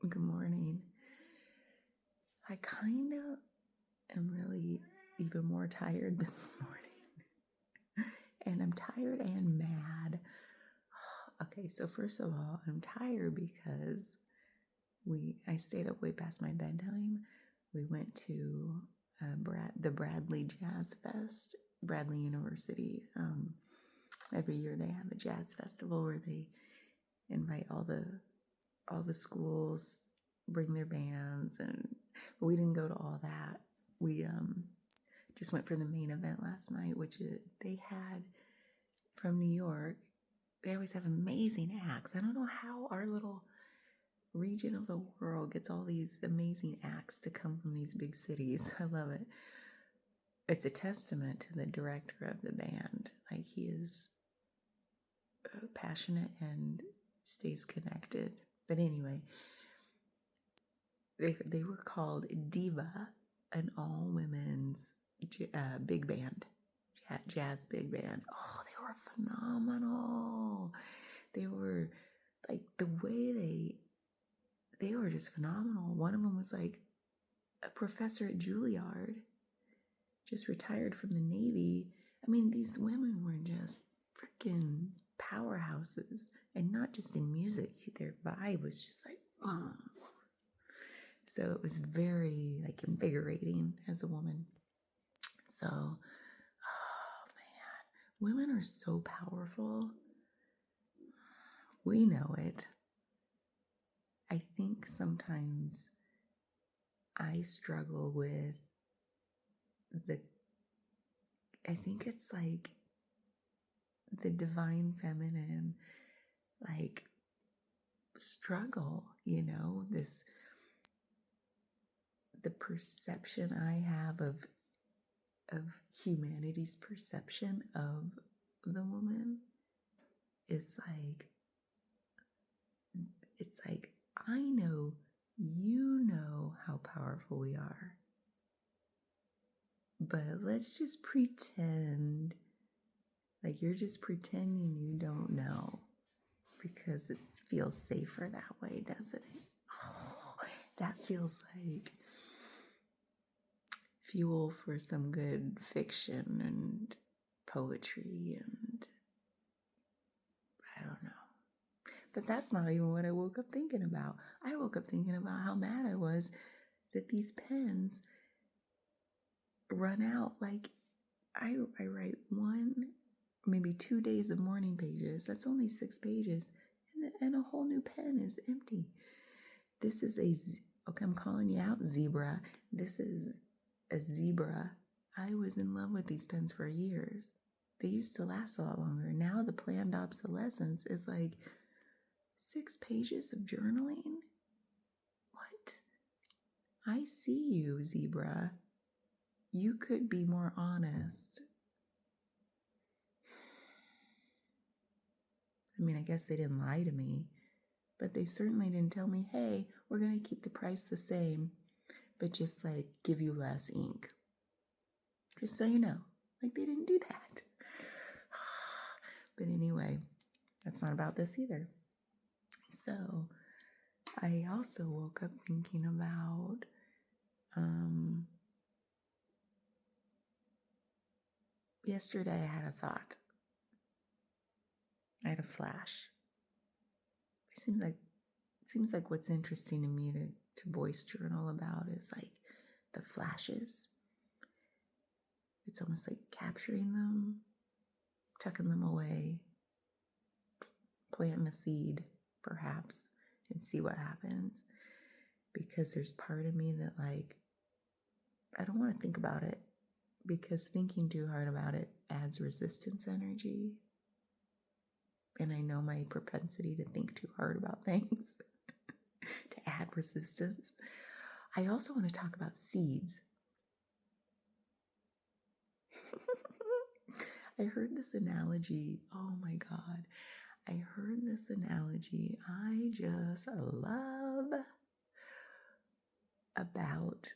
Good morning. I kind of am really even more tired this morning. And I'm tired and mad. Okay, so first of all, I'm tired because I stayed up way past my bedtime. We went to the Bradley Jazz Fest, Bradley University. Every year they have a jazz festival where they invite all the schools, bring their bands, and we didn't go to all that. We just went for the main event last night, which they had from New York. They always have amazing acts. I don't know how our little region of the world gets all these amazing acts to come from these big cities. I love it. It's a testament to the director of the band. Like, he is passionate and stays connected. But anyway, they were called Diva, an all-women's big band, jazz big band. Oh, they were phenomenal. They were like, the way they were just phenomenal. One of them was like a professor at Juilliard, just retired from the Navy. I mean, these women were just freaking powerhouses, and not just in music. Their vibe was just like, boom. So it was very like invigorating as a woman. So, oh man, women are so powerful. We know it. I think sometimes I struggle with I think it's like the divine feminine, like, struggle, the perception I have of humanity's perception of the woman is like, it's like, I know you know how powerful we are, but let's just pretend like you're just pretending you don't know, because it feels safer that way, doesn't it? Oh, that feels like fuel for some good fiction and poetry, and I don't know. But that's not even what I woke up thinking about. I woke up thinking about how mad I was that these pens run out. Like, I write one, maybe 2 days of morning pages. That's only 6 pages. And a whole new pen is empty. This is okay, I'm calling you out, zebra. This is a zebra. I was in love with these pens for years. They used to last a lot longer. Now the planned obsolescence is like 6 pages of journaling. What? I see you, zebra. You could be more honest. I mean, I guess they didn't lie to me, but they certainly didn't tell me, hey, we're going to keep the price the same, but just like give you less ink. Just so you know, like, they didn't do that. But anyway, that's not about this either. So I also woke up thinking about yesterday I had a thought. I had a flash. It seems like what's interesting to me to voice journal about is like the flashes. It's almost like capturing them, tucking them away, planting a seed perhaps, and see what happens. Because there's part of me that, like, I don't want to think about it, because thinking too hard about it adds resistance energy. And I know my propensity to think too hard about things to add resistance. I also want to talk about seeds. I heard this analogy. Oh my God. I heard this analogy I just love about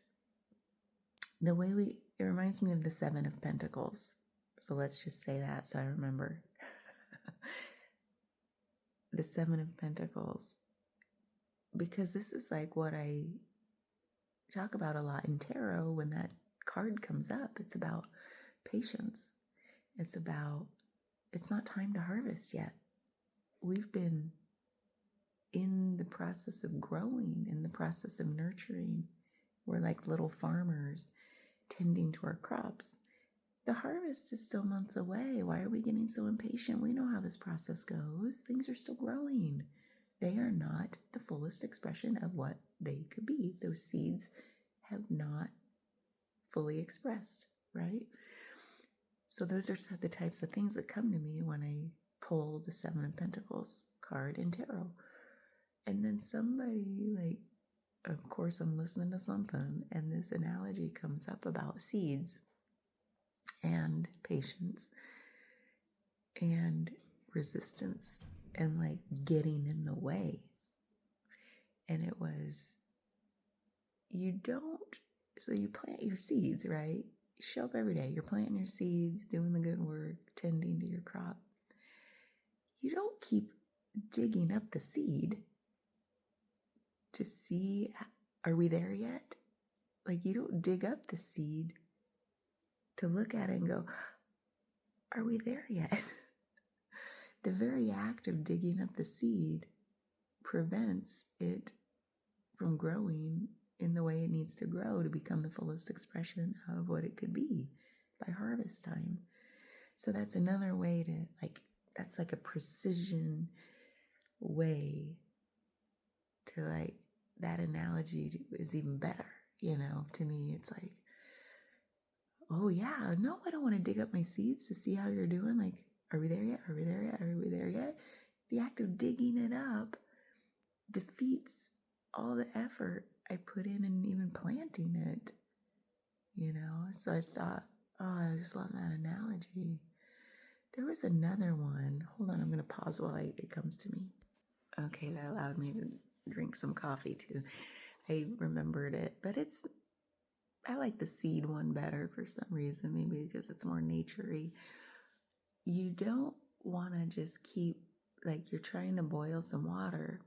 the way it reminds me of the 7 of Pentacles. So let's just say that so I remember. The 7 of Pentacles because this is like what I talk about a lot in tarot when that card comes up. It's about patience. It's about, it's not time to harvest yet. We've been in the process of growing, in the process of nurturing. We're like little farmers tending to our crops. The harvest is still months away. Why are we getting so impatient? We know how this process goes. Things are still growing. They are not the fullest expression of what they could be. Those seeds have not fully expressed, right? So those are the types of things that come to me when I pull the Seven of Pentacles card in tarot. And then somebody, like, of course I'm listening to something, and this analogy comes up about seeds and patience and resistance and like getting in the way. And it was, you don't, so you plant your seeds, right? You show up every day, you're planting your seeds, doing the good work, tending to your crop. You don't keep digging up the seed to see, are we there yet? Like, you don't dig up the seed to look at it and go, are we there yet? The very act of digging up the seed prevents it from growing in the way it needs to grow to become the fullest expression of what it could be by harvest time. So that's another way to, like, that's like a precision way to, like, that analogy is even better, you know. To me, it's like, oh yeah, no, I don't want to dig up my seeds to see how you're doing. Like, are we there yet? Are we there yet? Are we there yet? The act of digging it up defeats all the effort I put in even planting it, you know? So I thought, oh, I just love that analogy. There was another one. Hold on, I'm going to pause while it comes to me. Okay, that allowed me to drink some coffee too. I remembered it, but I like the seed one better for some reason, maybe because it's more naturey. You don't want to just keep, like, you're trying to boil some water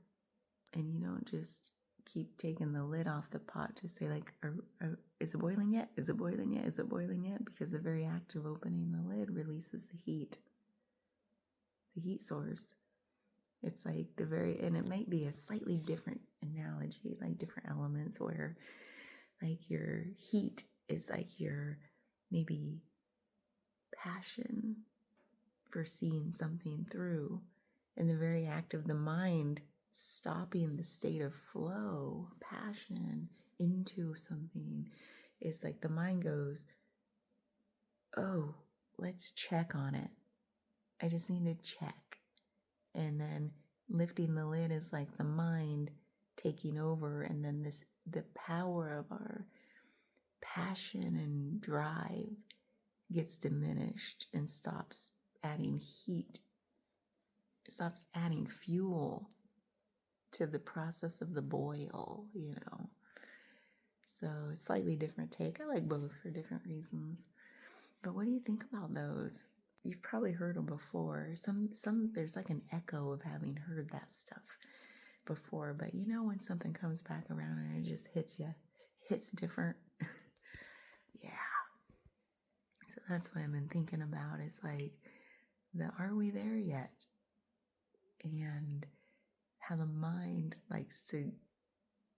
and you don't just keep taking the lid off the pot to say, like, is it boiling yet? Is it boiling yet? Is it boiling yet? Because the very act of opening the lid releases the heat source. It's like and it might be a slightly different analogy, like different elements where, like, your heat is like your maybe passion for seeing something through. And the very act of the mind stopping the state of flow, passion into something is like the mind goes, oh, let's check on it. I just need to check. And then lifting the lid is like the mind taking over, and then the power of our passion and drive gets diminished and stops adding heat. It stops adding fuel to the process of the boil, you know. So slightly different take. I like both for different reasons. But what do you think about those? You've probably heard them before. Some there's like an echo of having heard that stuff before, but you know when something comes back around and it just hits you, hits different. Yeah. So that's what I've been thinking about, is like, are we there yet? And how the mind likes to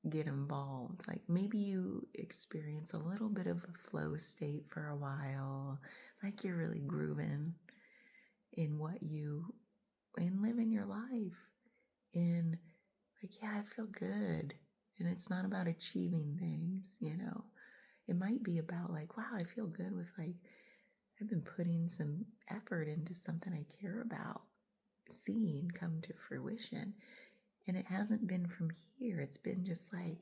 get involved. Like, maybe you experience a little bit of a flow state for a while, like you're really grooving in living your life in, like, yeah, I feel good. And it's not about achieving things, you know. It might be about, like, wow, I feel good with, like, I've been putting some effort into something I care about, seeing come to fruition. And it hasn't been from here. It's been just like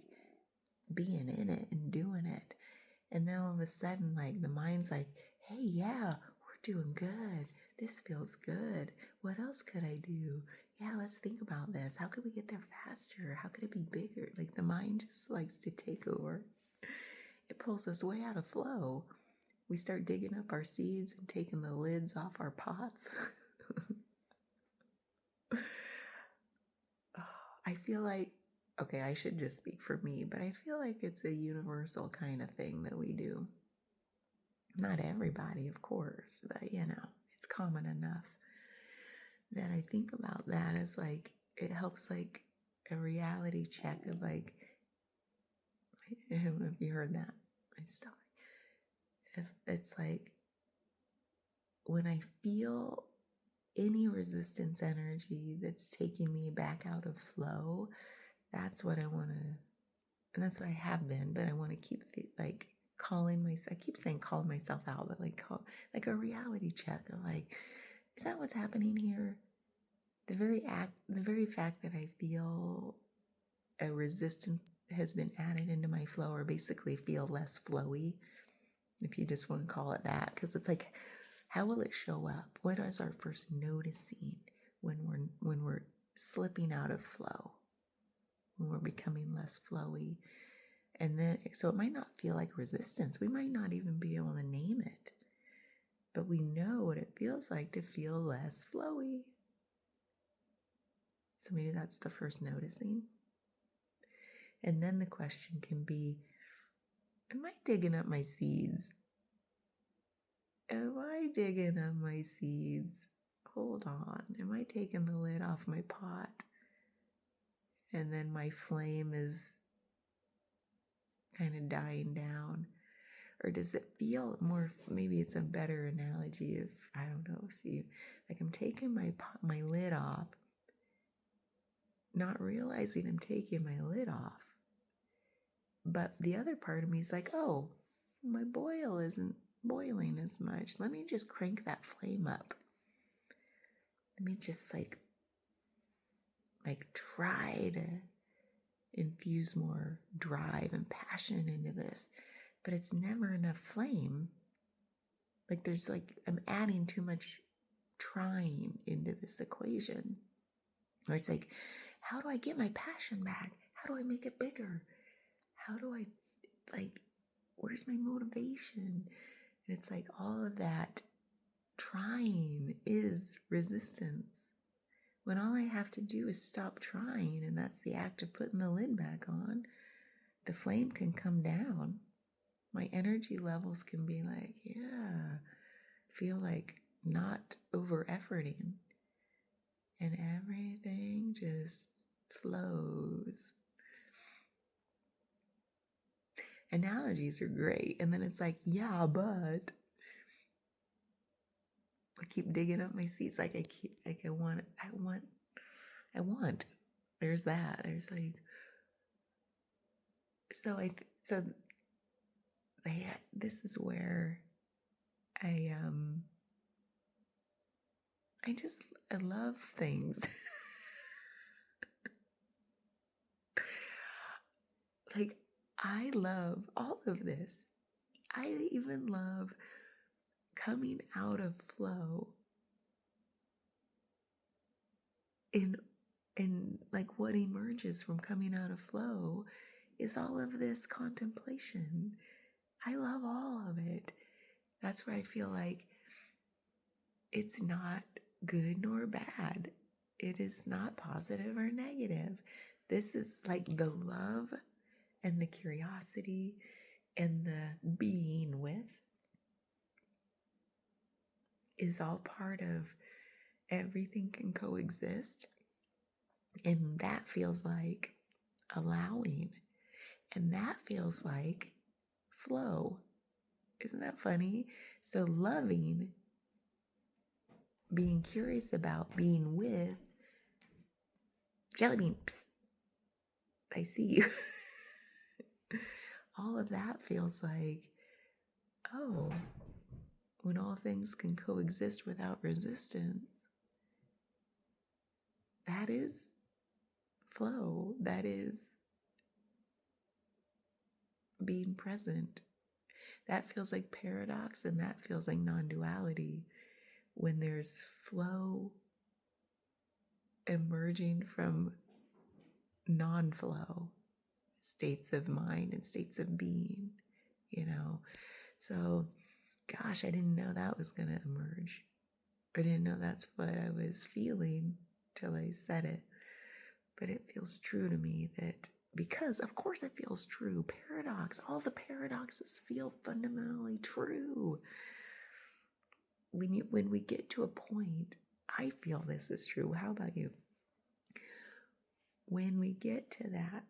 being in it and doing it. And then all of a sudden, like, the mind's like, hey, yeah, we're doing good. This feels good. What else could I do? Yeah, let's think about this. How could we get there faster? How could it be bigger? Like, the mind just likes to take over. It pulls us way out of flow. We start digging up our seeds and taking the lids off our pots. I feel like okay, I should just speak for me, but I feel like it's a universal kind of thing that we do. Not everybody, of course, but it's common enough that I think about that as like, it helps like a reality check of like, I don't know if you heard that, my stomach. If it's like, when I feel any resistance energy that's taking me back out of flow, that's what I want to, and that's what I have been, but I want to keep like calling myself, I keep saying call myself out, but like call, like a reality check of like, is that what's happening here? The very fact that I feel a resistance has been added into my flow, or basically feel less flowy, if you just want to call it that, because it's like, how will it show up? What is our first noticing when we're slipping out of flow, when we're becoming less flowy? And then, so it might not feel like resistance. We might not even be able to name it, but we know what it feels like to feel less flowy. So maybe that's the first noticing. And then the question can be, am I digging up my seeds? Am I digging up my seeds? Hold on. Am I taking the lid off my pot? And then my flame is kind of dying down? Or does it feel more, maybe it's a better analogy if, I don't know, if you, like I'm taking my lid off, not realizing I'm taking my lid off. But the other part of me is like, oh, my boil isn't boiling as much. Let me just crank that flame up. Let me just like try to infuse more drive and passion into this. But it's never enough flame. Like there's like, I'm adding too much trying into this equation. Or it's like, how do I get my passion back? How do I make it bigger? How do I, like, where's my motivation? And it's like all of that trying is resistance. When all I have to do is stop trying, and that's the act of putting the lid back on, the flame can come down. My energy levels can be like, yeah, feel like not over efforting. And everything just flows. Analogies are great. And then it's like, yeah, but I keep digging up my seats. Like I want. There's that. There's like, so this is where I love things. Like, I love all of this. I even love coming out of flow in like what emerges from coming out of flow is all of this contemplation. I love all of it. That's where I feel like it's not good nor bad. It is not positive or negative. This is like the love and the curiosity and the being with is all part of everything can coexist. And that feels like allowing. And that feels like flow. Isn't that funny? So loving, being curious about, being with, jelly bean, psst, I see you. All of that feels like, oh, when all things can coexist without resistance, that is flow. That is being present. That feels like paradox, and that feels like non-duality. When there's flow emerging from non-flow states of mind and states of being, So, gosh, I didn't know that was going to emerge. I didn't know that's what I was feeling till I said it. But it feels true to me that, because of course it feels true. Paradox, all the paradoxes feel fundamentally true. When we get to a point, I feel this is true. How about you? When we get to that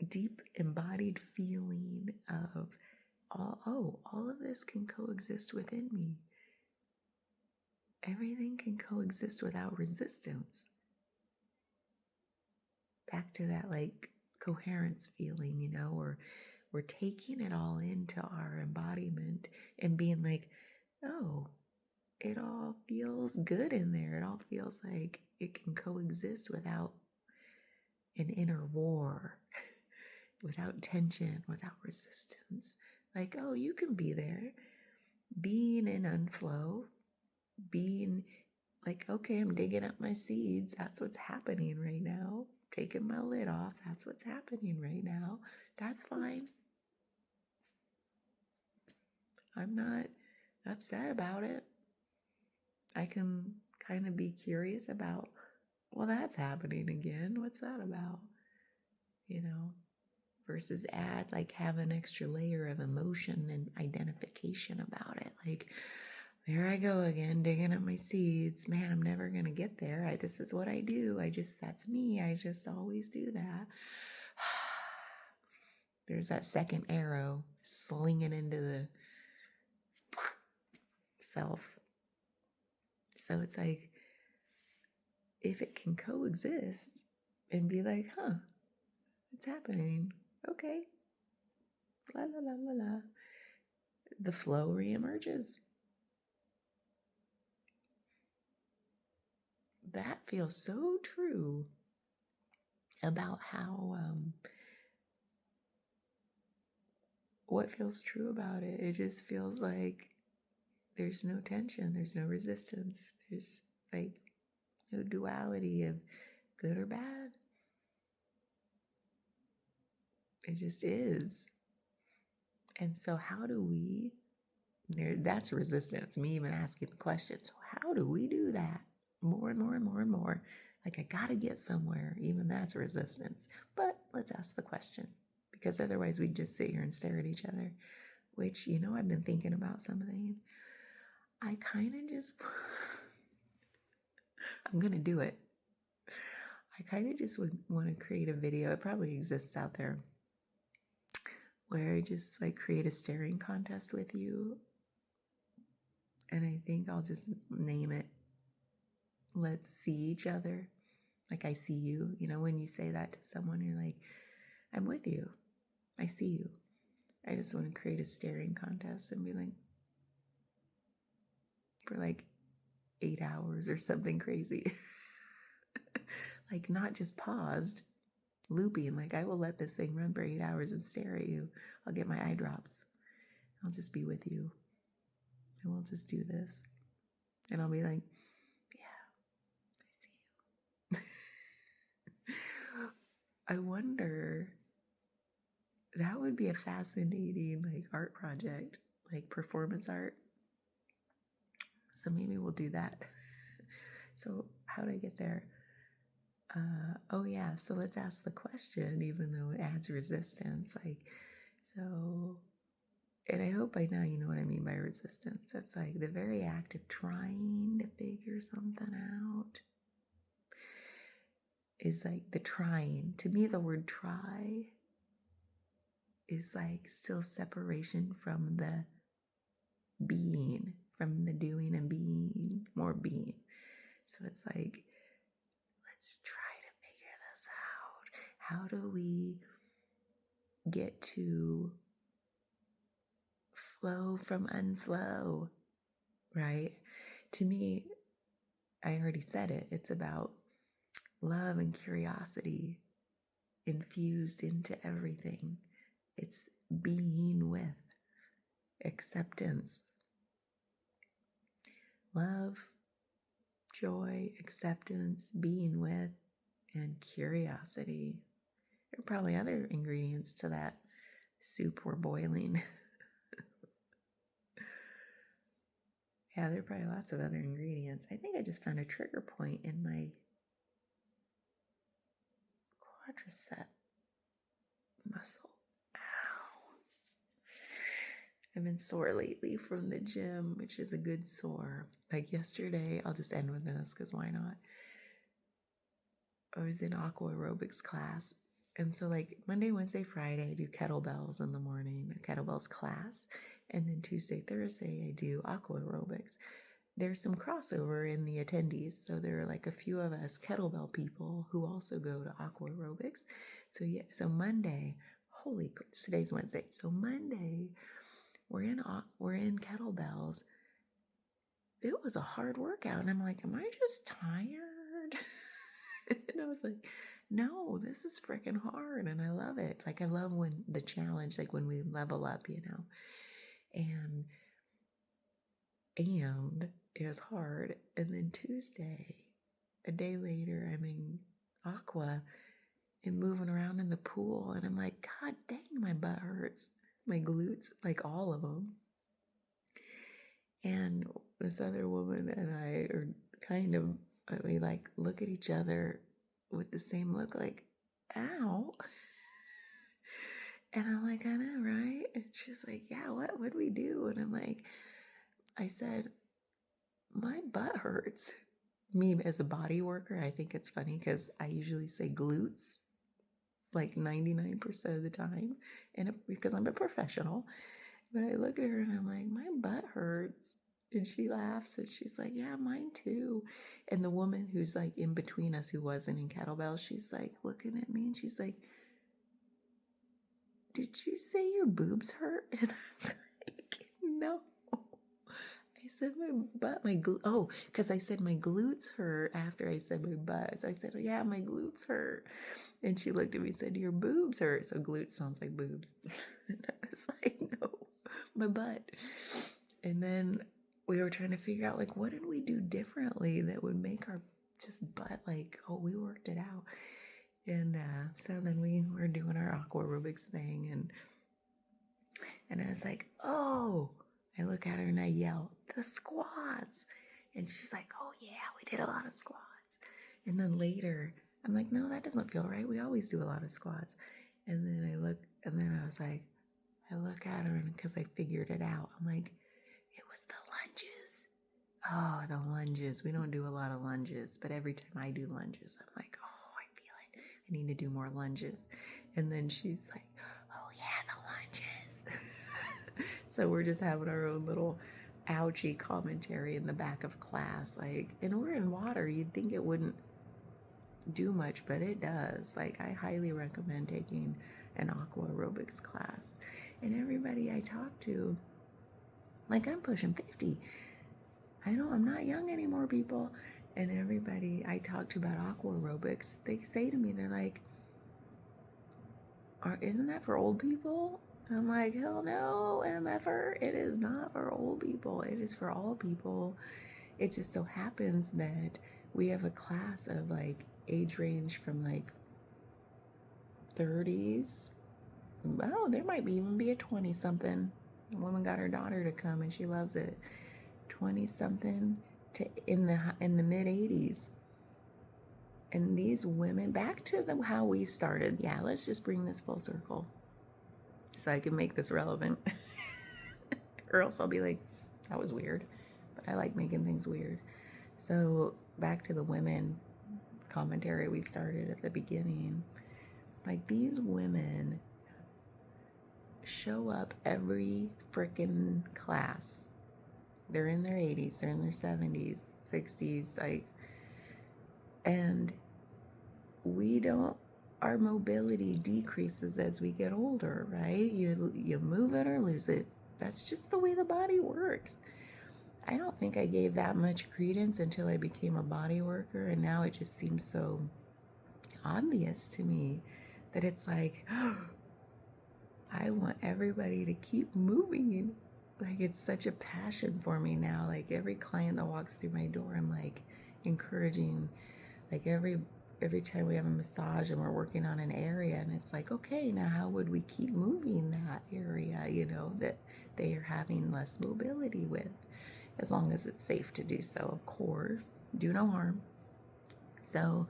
deep embodied feeling of, all of this can coexist within me. Everything can coexist without resistance. Back to that like coherence feeling, or we're taking it all into our embodiment and being like, oh, it all feels good in there. It all feels like it can coexist without an inner war, without tension, without resistance. Like, oh, you can be there, being in unflow, being like, okay, I'm digging up my seeds. That's what's happening right now. Taking my lid off. That's what's happening right now. That's fine. I'm not upset about it. I can kind of be curious about, well, that's happening again. What's that about? Versus have an extra layer of emotion and identification about it. Like, there I go again, digging up my seeds. Man, I'm never going to get there. This is what I do. That's me. I just always do that. There's that second arrow slinging into the self. So it's like, if it can coexist and be like, it's happening. Okay. La la la la la. The flow reemerges. That feels so true about how, what feels true about it. It just feels like there's no tension, there's no resistance, there's like no duality of good or bad. It just is. And so how do we, that's resistance, me even asking the question. So how do we do that more and more and more and more? Like, I gotta get somewhere. Even that's resistance. But let's ask the question, because otherwise we just sit here and stare at each other, which, I've been thinking about something. I kind of just, I'm gonna do it. I kind of just would want to create a video. It probably exists out there, where I just like create a staring contest with you. And I think I'll just name it, let's see each other. Like, I see you. When you say that to someone, you're like, I'm with you. I see you. I just want to create a staring contest and be like, for like 8 hours or something crazy. Like, not just paused, looping. Like, I will let this thing run for 8 hours and stare at you. I'll get my eye drops. I'll just be with you. And we'll just do this. And I'll be like, yeah, I see you. I wonder, that would be a fascinating like art project, like performance art. So maybe we'll do that. So how do I get there? Oh yeah, so let's ask the question, even though it adds resistance. Like, so, and I hope by now you know what I mean by resistance. It's like the very act of trying to figure something out is like the trying. To me, the word try is like still separation from the being, from the doing and being, more being. So it's like, let's try to figure this out. How do we get to flow from unflow, right? To me, I already said it. It's about love and curiosity infused into everything. It's being with, acceptance, love, joy, acceptance, being with, and curiosity. There are probably other ingredients to that soup we're boiling. Yeah, there are probably lots of other ingredients. I think I just found a trigger point in my quadricep muscle. Ow. I've been sore lately from the gym, which is a good sore. Like yesterday, I'll just end with this because why not? I was in aqua aerobics class. And so like Monday, Wednesday, Friday, I do kettlebells in the morning, a kettlebells class. And then Tuesday, Thursday, I do aqua aerobics. There's some crossover in the attendees. So there are like a few of us kettlebell people who also go to aqua aerobics. So yeah, so Monday, today's Wednesday. So Monday, we're in kettlebells. It was a hard workout. And I'm like, am I just tired? And I was like, no, this is freaking hard. And I love it. Like, I love when the challenge, like when we level up, and it was hard. And then Tuesday, a day later, I'm in aqua and moving around in the pool. And I'm like, God dang, my butt hurts. My glutes, like all of them. And this other woman and I are we like look at each other with the same look, like, ow. And I'm like, I know, right? And she's like, yeah, what'd we do? And I'm like, I said, my butt hurts. Me as a body worker, I think it's funny because I usually say glutes like 99% of the time, and because I'm a professional. But I look at her and I'm like, my butt hurts. And she laughs and she's like, yeah, mine too. And the woman who's like in between us, who wasn't in kettlebell, she's like looking at me and she's like, did you say your boobs hurt? And I was like, no. I said because I said my glutes hurt after I said my butt. So I said, oh, yeah, my glutes hurt. And she looked at me and said, your boobs hurt. So glutes sounds like boobs. And I was like, no, my butt. And then we were trying to figure out, like, what did we do differently that would make our just butt, like, oh, we worked it out. And so then we were doing our aqua aerobics thing. And I was like, oh, I look at her and I yell, the squats. And she's like, oh, yeah, we did a lot of squats. And then later, I'm like, no, that doesn't feel right. We always do a lot of squats. And then I was like, I look at her, and because I figured it out, I'm like, it was the lunges. Oh, the lunges. We don't do a lot of lunges, but every time I do lunges, I'm like, oh, I feel it. I need to do more lunges. And then she's like, oh, yeah, the lunges. So we're just having our own little ouchie commentary in the back of class. Like, and we're in water. You'd think it wouldn't do much, but it does. Like, I highly recommend taking an aqua aerobics class. And everybody I talk to, like, I'm pushing 50. I know I'm not young anymore, people. And everybody I talk to about aqua aerobics, they say to me, they're like, isn't that for old people? And I'm like, hell no, MFR. It is not for old people. It is for all people. It just so happens that we have a class of like age range from like 30s. Oh, there might even be a 20-something. A woman got her daughter to come and she loves it. 20-something to in the mid 80s. And these women, back to how we started. Yeah, let's just bring this full circle so I can make this relevant. Or else I'll be like, that was weird. But I like making things weird. So back to the women commentary we started at the beginning. Like, these women show up every freaking class. They're in their 80s, they're in their 70s, 60s, like, and our mobility decreases as we get older, right? You move it or lose it. That's just the way the body works. I don't think I gave that much credence until I became a body worker, and now it just seems so obvious to me that it's like, I want everybody to keep moving. Like, it's such a passion for me now. Like, every client that walks through my door, I'm like encouraging. Like, every time we have a massage and we're working on an area, and it's like, okay, now how would we keep moving that area, that they are having less mobility with, as long as it's safe to do so, of course. Do no harm. So,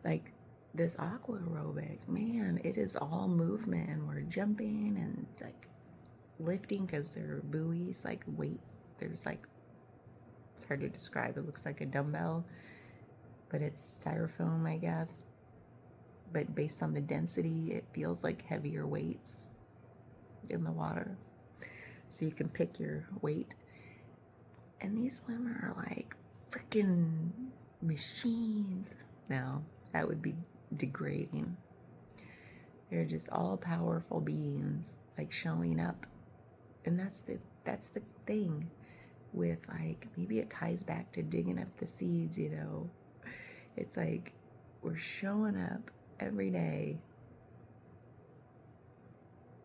like, this aqua aerobics, man, it is all movement, and we're jumping and like lifting because there are buoys, like weight. There's like, it's hard to describe. It looks like a dumbbell, but it's styrofoam, I guess. But based on the density, it feels like heavier weights in the water. So you can pick your weight. And these women are like freaking machines. Now, that would be degrading. They're just all powerful beings, like showing up. And that's the thing with, like, maybe it ties back to digging up the seeds, you know. It's like we're showing up every day.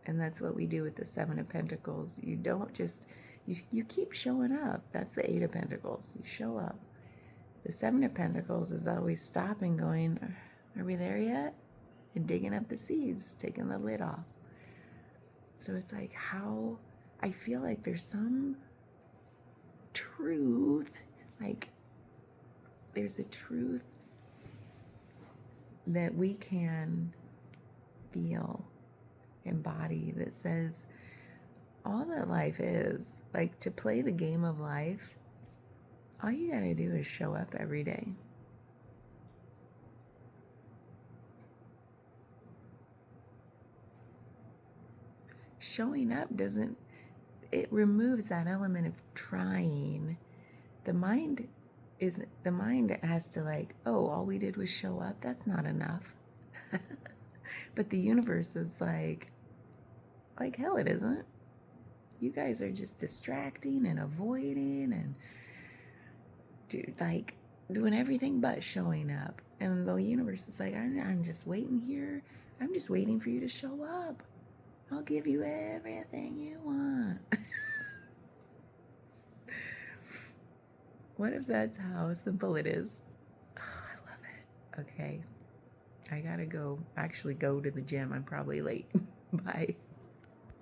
And that's what we do with the Seven of Pentacles. You don't just, you keep showing up. That's the Eight of Pentacles. You show up. The Seven of Pentacles is always stopping, going, are we there yet? And digging up the seeds, taking the lid off. So it's like, how, I feel like there's some truth, like there's a truth that we can feel, embody, that says all that life is, like, to play the game of life, all you gotta do is show up every day. Showing up doesn't, it removes that element of trying. The mind has to, like, oh, all we did was show up. That's not enough. But the universe is like hell it isn't. You guys are just distracting and avoiding and doing everything but showing up. And the universe is like, I'm just waiting here. I'm just waiting for you to show up. I'll give you everything you want. What if that's how simple it is? Oh, I love it. Okay. I gotta go to the gym. I'm probably late. Bye.